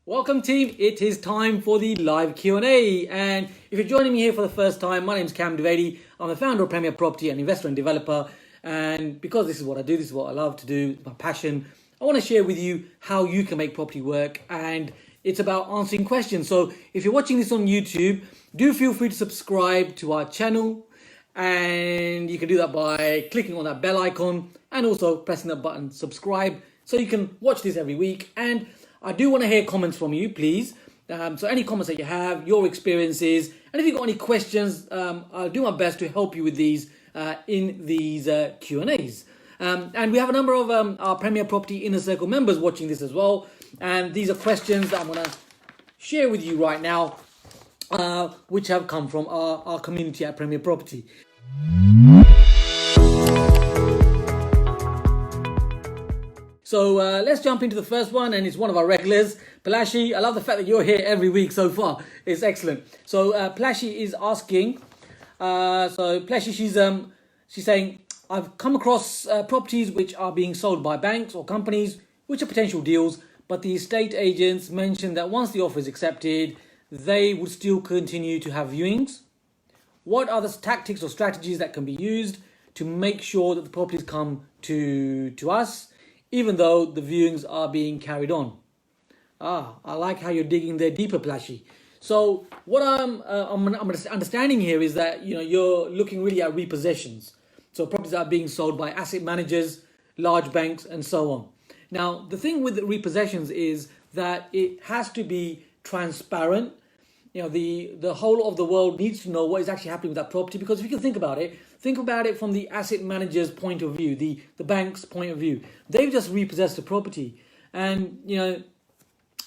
Welcome team, it is time for the live Q&A, and if you're joining me here for the first time, my name is Kam Dovedi. I'm the founder of Premier Property, an investor and developer, and because this is what I do, this is what I love to do, it's my passion, I want to share with you how you can make property work, and it's about answering questions. So if you're watching this on YouTube, do feel free to subscribe to our channel, and you can do that by clicking on that bell icon and also pressing the button subscribe so you can watch this every week. And I do want to hear comments from you, please. So any comments that you have, your experiences, and if you've got any questions, I'll do my best to help you with these in these Q&As. And we have a number of our Premier Property Inner Circle members watching this as well. And these are questions that I'm going to share with you right now, which have come from our community at Premier Property. So let's jump into the first one, and it's one of our regulars, Palashi. I love the fact that you're here every week so far. It's excellent. So Palashi is asking, she's saying, I've come across properties which are being sold by banks or companies, which are potential deals, but the estate agents mentioned that once the offer is accepted, they would still continue to have viewings. What are the tactics or strategies that can be used to make sure that the properties come to us, even though the viewings are being carried on? I like how you're digging there deeper, Plashy. So what I'm understanding here is that you're looking really at repossessions. So properties are being sold by asset managers, large banks, and so on. Now, the thing with the repossessions is that it has to be transparent. The whole of the world needs to know what is actually happening with that property, because if you can think about it from the asset manager's point of view, the bank's point of view. They've just repossessed the property, and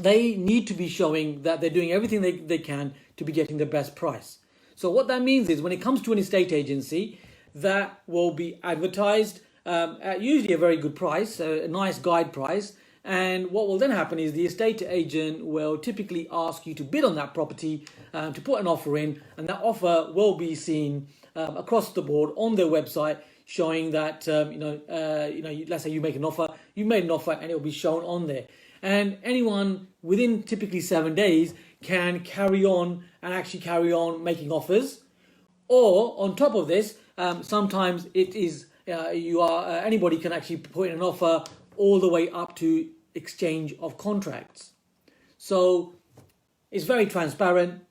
they need to be showing that they're doing everything they can to be getting the best price. So what that means is when it comes to an estate agency, that will be advertised at usually a very good price, a nice guide price. And what will then happen is the estate agent will typically ask you to bid on that property, to put an offer in, and that offer will be seen across the board on their website, showing that let's say you make an offer, you made an offer, and it will be shown on there. And anyone within typically 7 days can carry on making offers. Or on top of this, sometimes it is anybody can actually put in an offer all the way up to exchange of contracts. So it's very transparent.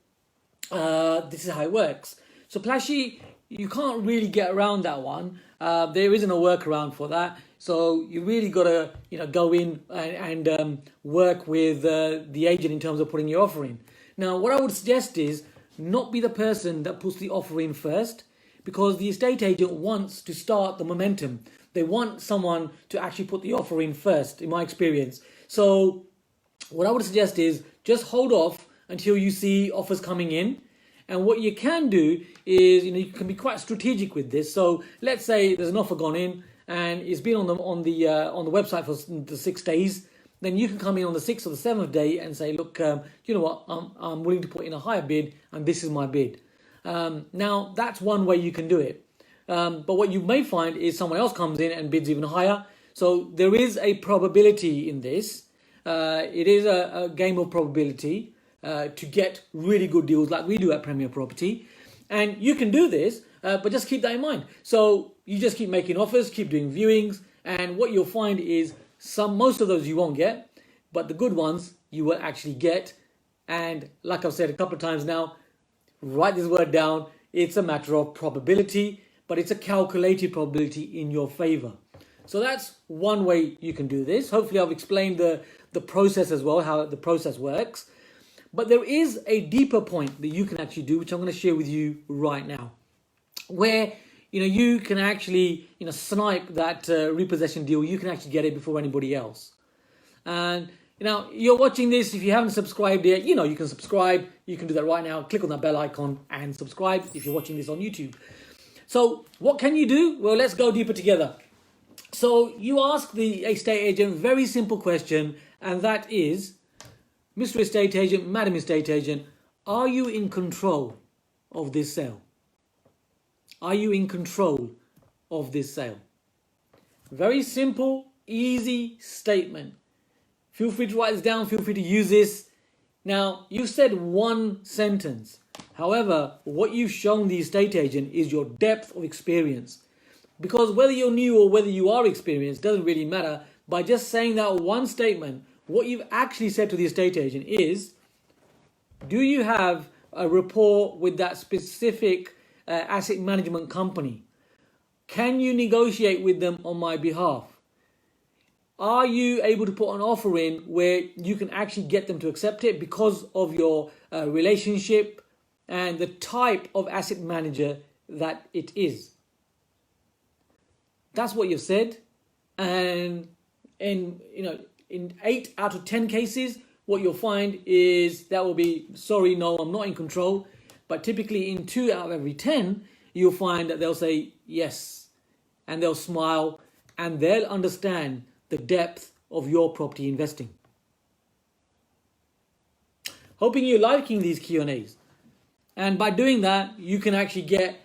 This is how it works. So Plashy, you can't really get around that one. There isn't a workaround for that. So you really got to go in and work with the agent in terms of putting your offer in. Now, what I would suggest is not be the person that puts the offer in first, because the estate agent wants to start the momentum. They want someone to actually put the offer in first, in my experience. So what I would suggest is just hold off until you see offers coming in. And what you can do is, you can be quite strategic with this. So let's say there's an offer gone in and it's been on the website for the 6 days. Then you can come in on the 6th or the 7th day and say, look, you know what, I'm willing to put in a higher bid, and this is my bid. Now, that's one way you can do it. But what you may find is someone else comes in and bids even higher. So there is a probability in this. It is a game of probability to get really good deals like we do at Premier Property. And you can do this, but just keep that in mind. So you just keep making offers, keep doing viewings, and what you'll find is most of those you won't get, but the good ones you will actually get. And like I've said a couple of times now, write this word down. It's a matter of probability, but it's a calculated probability in your favor. So that's one way you can do this. Hopefully I've explained the process as well, how the process works. But there is a deeper point that you can actually do, which I'm going to share with you right now, where you can actually snipe that repossession deal. You can actually get it before anybody else. And you're watching this. If you haven't subscribed yet, you can subscribe. You can do that right now. Click on that bell icon and subscribe if you're watching this on YouTube. So what can you do? Well, let's go deeper together. So you ask the estate agent a very simple question, and that is, Mr. Estate Agent, Madam Estate Agent, are you in control of this sale? Are you in control of this sale? Very simple, easy statement. Feel free to write this down. Feel free to use this Now, you said one sentence. However, what you've shown the estate agent is your depth of experience. Because whether you're new or whether you are experienced doesn't really matter. By just saying that one statement, what you've actually said to the estate agent is, do you have a rapport with that specific asset management company? Can you negotiate with them on my behalf? Are you able to put an offer in where you can actually get them to accept it because of your relationship and the type of asset manager that it is? That's what you've said. And in 8 out of 10 cases, what you'll find is that will be, sorry, no, I'm not in control. But typically in 2 out of every 10, you'll find that they'll say yes. And they'll smile and they'll understand the depth of your property investing. Hoping you're liking these Q&As. And by doing that, you can actually get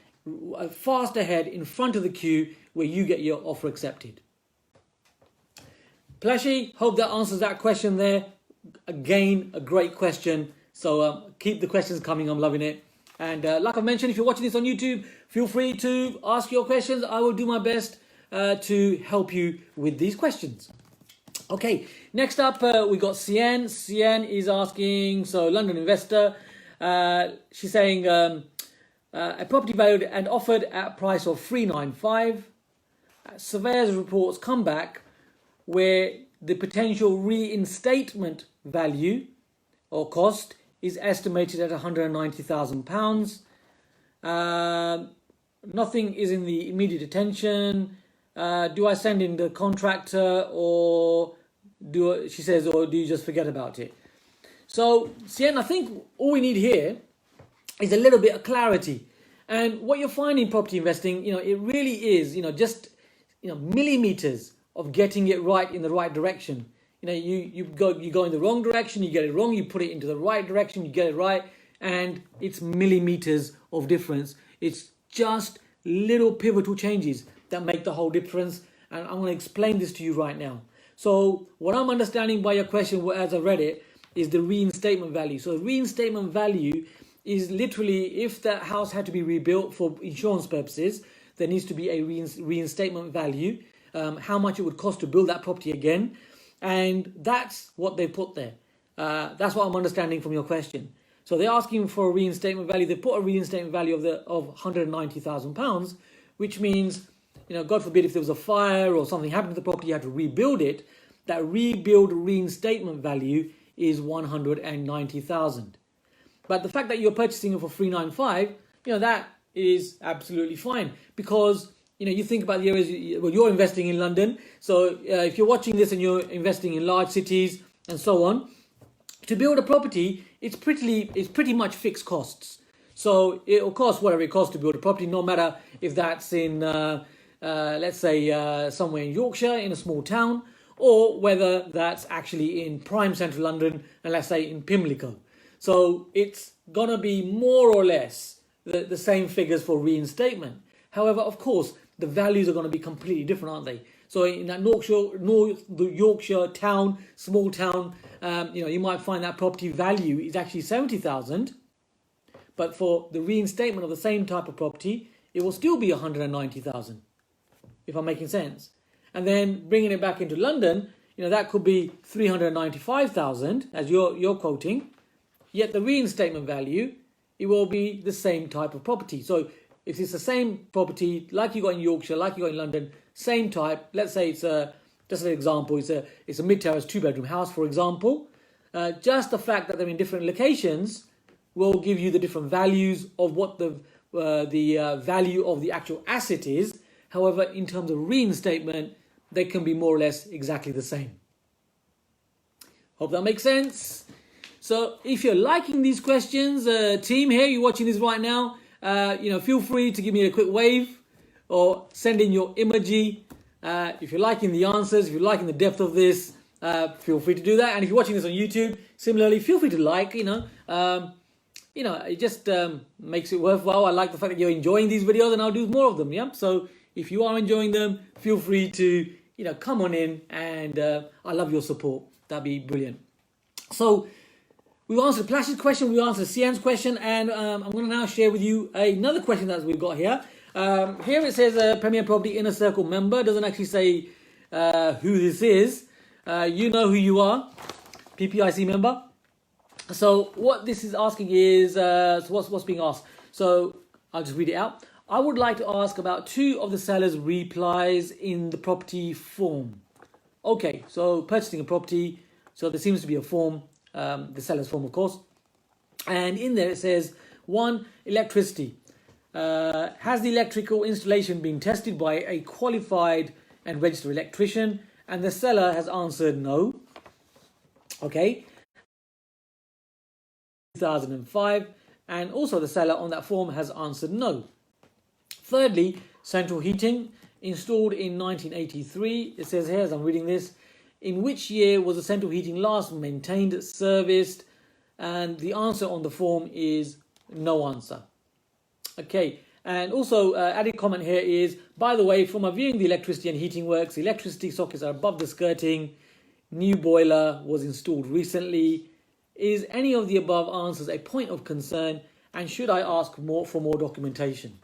fast ahead in front of the queue where you get your offer accepted. Plashy, hope that answers that question there. Again, a great question. So keep the questions coming. I'm loving it. And like I mentioned, if you're watching this on YouTube, feel free to ask your questions. I will do my best to help you with these questions. Okay, next up we got Cien. Cien is asking, so London investor. She's saying a property valued and offered at a price of 395. Surveyor's reports come back where the potential reinstatement value or cost is estimated at £190,000. Nothing is in the immediate attention. Do I send in the contractor or do you just forget about it? So, Cien, I think all we need here is a little bit of clarity. And what you're finding in property investing, it really is, just, millimeters of getting it right in the right direction. You go in the wrong direction, you get it wrong, you put it into the right direction, you get it right, and it's millimeters of difference. It's just little pivotal changes that make the whole difference, and I'm going to explain this to you right now. So what I'm understanding by your question as I read it is the reinstatement value. So reinstatement value is literally if the house had to be rebuilt for insurance purposes, there needs to be a reinstatement value, how much it would cost to build that property again. And that's what they put there. That's what I'm understanding from your question. So they're asking for a reinstatement value. They put a reinstatement value of £190,000, which means, God forbid if there was a fire or something happened to the property, you had to rebuild it. That rebuild reinstatement value is £190,000. But the fact that you're purchasing it for £395, that is absolutely fine because you think about the areas, you're investing in London. So if you're watching this and you're investing in large cities and so on, to build a property, it's pretty much fixed costs. So it'll cost whatever it costs to build a property, no matter if that's in, let's say, somewhere in Yorkshire, in a small town, or whether that's actually in prime central London, and let's say in Pimlico. So it's going to be more or less the same figures for reinstatement. However, of course, the values are going to be completely different, aren't they? So in that North Yorkshire town, small town, you might find that property value is actually 70,000, but for the reinstatement of the same type of property, it will still be 190,000, if I'm making sense. And then bringing it back into London, that could be 395,000, as you're quoting, yet the reinstatement value, it will be the same type of property. So if it's the same property, like you got in Yorkshire, like you got in London, same type, let's say it's just an example, it's a mid-terrace 2-bedroom house, for example, just the fact that they're in different locations will give you the different values of what the value of the actual asset is. However, in terms of reinstatement, they can be more or less exactly the same. Hope that makes sense. So if you're liking these questions, team here, you're watching this right now, feel free to give me a quick wave or send in your emoji. If you're liking the answers, if you're liking the depth of this, feel free to do that. And if you're watching this on YouTube, similarly, feel free to like, it just makes it worthwhile. I like the fact that you're enjoying these videos and I'll do more of them. Yeah. So if you are enjoying them, feel free to, come on in and I love your support. That'd be brilliant. So we've answered Plash's question, we answered Sian's question, and I'm going to now share with you another question that we've got here. Here it says Premier Property Inner Circle member. Doesn't actually say who this is. You know who you are, PPIC member. So what this is asking is, so what's being asked? So I'll just read it out. I would like to ask about 2 of the seller's replies in the property form. Okay, so purchasing a property, so there seems to be a form, the seller's form, of course. And in there it says, 1, electricity. Has the electrical installation been tested by a qualified and registered electrician? And the seller has answered no. Okay. 2005. And also the seller on that form has answered no. Thirdly, central heating installed in 1983. It says here, as I'm reading this, in which year was the central heating last maintained, serviced? And the answer on the form is no answer. Okay, and also added comment here is, by the way, from viewing the electricity and heating works, the electricity sockets are above the skirting. New boiler was installed recently. Is any of the above answers a point of concern? And should I ask for more documentation?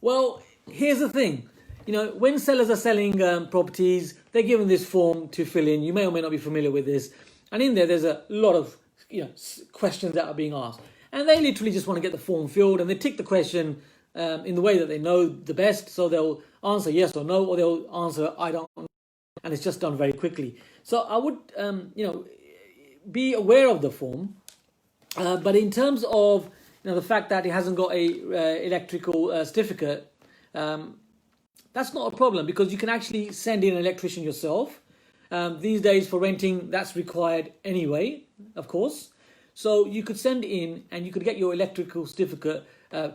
Well, here's the thing. You know, when sellers are selling properties, they're given this form to fill in. You may or may not be familiar with this. And in there's a lot of questions that are being asked. And they literally just want to get the form filled, and they tick the question in the way that they know the best. So they'll answer yes or no, or they'll answer I don't know, and it's just done very quickly. So I would, be aware of the form. But in terms of the fact that it hasn't got a electrical certificate, that's not a problem, because you can actually send in an electrician yourself. These days for renting, that's required anyway, of course. So you could send in and you could get your electrical certificate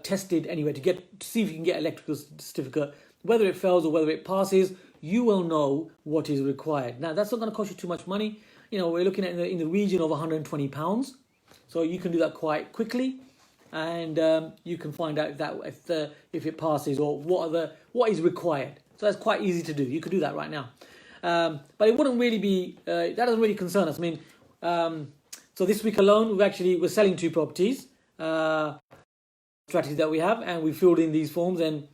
tested anyway to see if you can get electrical certificate. Whether it fails or whether it passes, you will know what is required. Now, that's not going to cost you too much money. We're looking at in the region of £120. So you can do that quite quickly, and you can find out if it passes or what is required. So that's quite easy to do. You could do that right now. But it wouldn't really be, that doesn't really concern us. I mean, so this week alone, we're selling 2 properties, strategy that we have, and we filled in these forms, and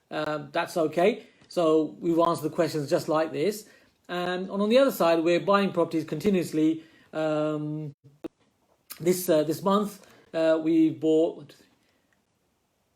that's okay. So we've answered the questions just like this. And on the other side, we're buying properties continuously. This month, we bought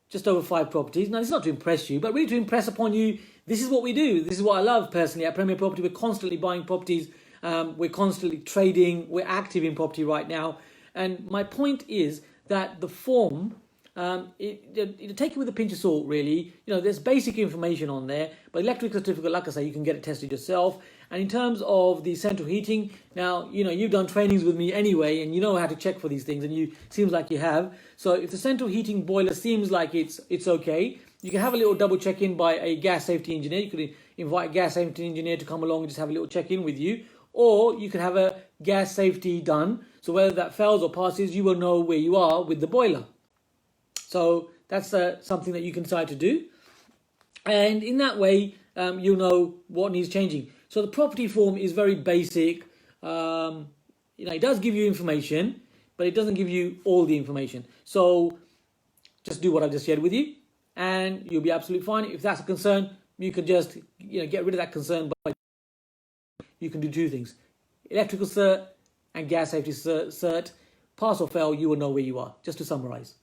just over 5 properties. Now, it's not to impress you, but really to impress upon you, this is what we do. This is what I love personally at Premier Property. We're constantly buying properties. We're constantly trading. We're active in property right now. And my point is that the form, you take it with a pinch of salt, really. There's basic information on there. But electrical certificate, like I say, you can get it tested yourself. And in terms of the central heating, now, you've done trainings with me anyway, and you know how to check for these things, and seems like you have. So if the central heating boiler seems like it's okay, you can have a little double check-in by a gas safety engineer. You could invite a gas safety engineer to come along and just have a little check-in with you. Or you could have a gas safety done. So whether that fails or passes, you will know where you are with the boiler. So that's something that you can decide to do. And in that way, you'll know what needs changing. So the property form is very basic. It does give you information, but it doesn't give you all the information. So just do what I've just shared with you, and you'll be absolutely fine. If that's a concern, you can just get rid of that concern by you can do 2 things: electrical cert and gas safety cert. Pass or fail, you will know where you are. Just to summarize.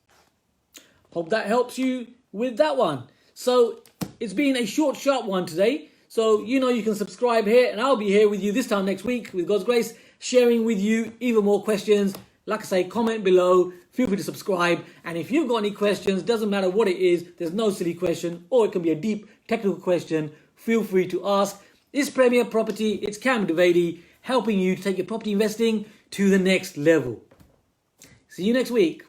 Hope that helps you with that one. So it's been a short, sharp one today. So you can subscribe here, and I'll be here with you this time next week with God's grace, sharing with you even more questions. Like I say, comment below, feel free to subscribe. And if you've got any questions, doesn't matter what it is, there's no silly question, or it can be a deep technical question, feel free to ask. It's Premier Property, it's Kam Dovedi, helping you to take your property investing to the next level. See you next week.